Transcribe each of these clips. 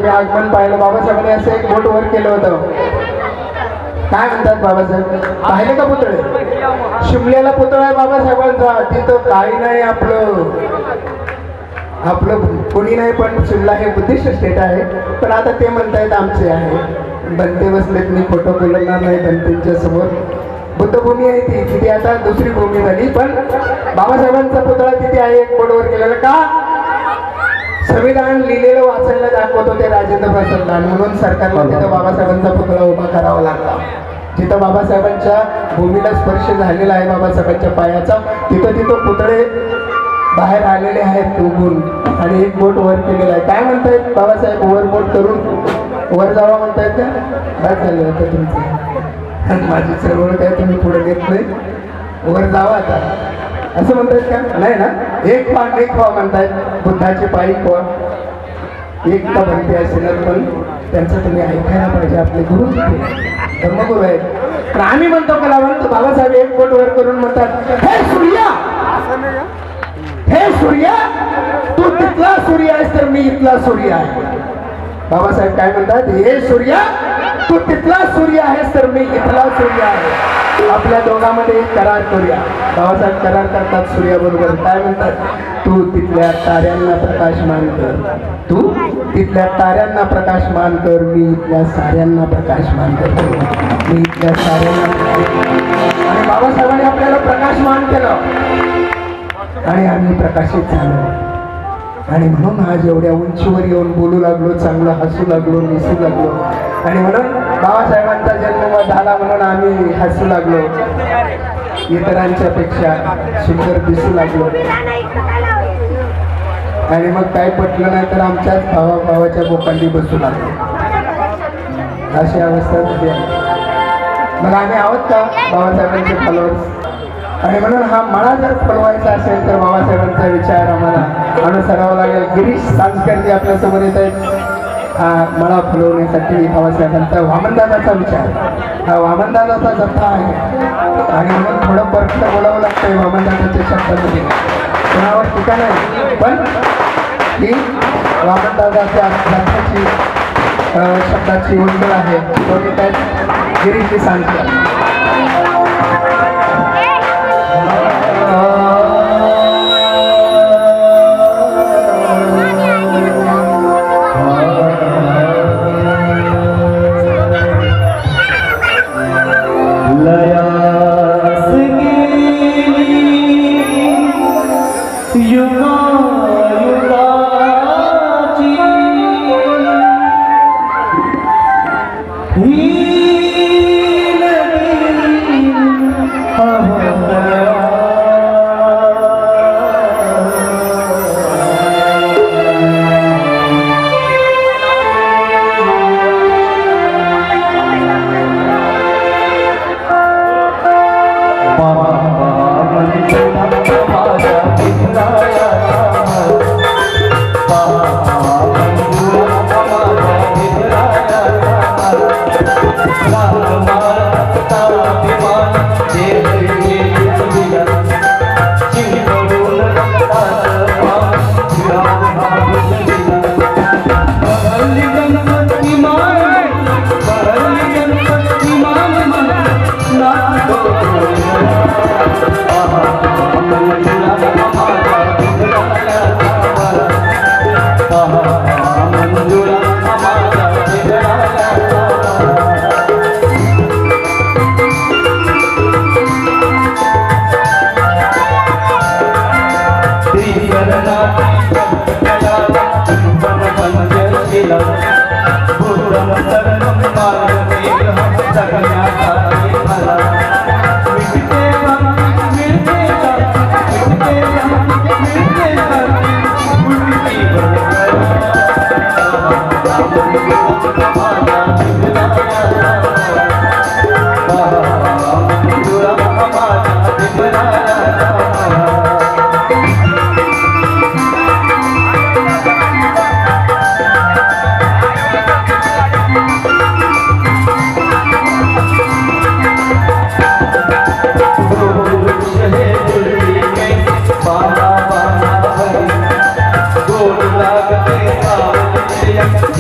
तुम्ही आगमन पाहिलं बाबासाहेबांनी असं एक बोट वर केलं होतं. काय म्हणतात बाबासाहेब? पाहिले का पुतळे? शिमल्याला पुतळा आहे बाबासाहेबांचा. तिथं काही नाही, आपलं कोणी नाही, पण शिमला हे बुद्धिस्ट स्टेट आहे. पण आता ते म्हणतायत आमचे आहे. बनते बसलेत, मी खोटं बोलणार नाही बनतेच्या समोर. बुद्धभूमी आहे ती, तिथे आता दुसरी भूमी झाली. पण बाबासाहेबांचा पुतळा तिथे आहे एक बोर्डवर केलेला. का? संविधान लिहिलेलं वाचायला दाखवत होते राजेंद्र प्रसाद, म्हणून सरकारला तिथं बाबासाहेबांचा पुतळा उभा करावा लागला. जिथं बाबासाहेबांच्या भूमीला स्पर्श झालेला आहे, बाबासाहेबांच्या पायाचा, तिथं पुतळे बाहेर आलेले आहेत उभून. आणि एक बोट वर केलेला आहे. काय म्हणतायत बाबासाहेब? वर बोट करून वर जावा म्हणतायत का? काय झालं होतं तुमचं? माझी चळवळ काय तुम्ही पुढे घेत नाही, वर जावा आता असं म्हणतायत का? नाही ना. एक खवा म्हणतायत. बुद्धाचे पायी खवा एक का बनते असेल, पण त्यांचं तुम्ही ऐकायला पाहिजे. आपले गुरु धर्मगुरू आहेत. तर आम्ही म्हणतो कलावंत बाबासाहेब एक बोट वर करून म्हणतात, हे सूर्या, हे सूर्या, तू तिथला सूर्य आहेस तर मी इथला सूर्य आहे. बाबासाहेब काय म्हणतात? हे सूर्या, तू तिथला सूर्य आहेस तर मी इथला सूर्य आहे. आपल्या दोघांमध्ये करार करूया. बाबासाहेब करार करतात सूर्याबरोबर. काय म्हणतात? तू तिथल्या ताऱ्यांना प्रकाशमान कर, तू तिथल्या ताऱ्यांना प्रकाशमान कर, मी इथल्या साऱ्यांना प्रकाशमान करतो, मी इथल्या साऱ्यांना. आणि बाबासाहेबांनी आपल्याला प्रकाशमान केलं आणि आम्ही प्रकाशित झालो. आणि म्हणून आज एवढ्या उंचीवर येऊन बोलू लागलो, चांगलं हसू लागलो, मिसू लागलो. आणि म्हणून बाबासाहेबांचा जन्म झाला म्हणून आम्ही हसू लागलो, इतरांच्या पेक्षा सुंदर दिसू लागलो. आणि मग काय पटलं नाही तर आमच्याच भावाच्या बोकांडी बसू लागलो. अशी अवस्था झाली आहे. मग आम्ही आहोत का बाबासाहेबांचे फॉलोअर्स? आणि म्हणून हा मळा जर फुलवायचा असेल तर बाबासाहेबांचा विचार आम्हाला अनुसरावा लागेल. गिरीश सांस्कर जे आपल्यासमोर येत आहेत, हा मळा फुलवण्यासाठी बाबासाहेबांचा वामनदादाचा विचार, हा वामनदादाचा जत्था आहे. आणि म्हणून थोडं परफेक्ट बोलावं लागतंय वामनदादाच्या शब्दामध्ये, कोणावर टीका नाही, पण ही वामनदादाच्या जत्थाची शब्दाची उलट आहे. दोन्ही त्यात गिरीश सांस्कर.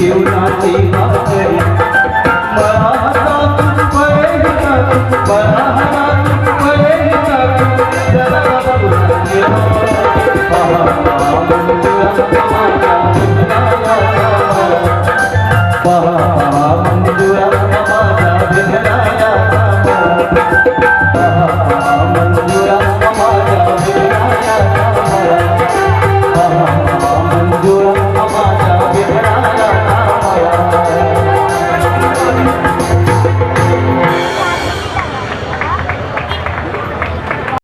You मंजुळा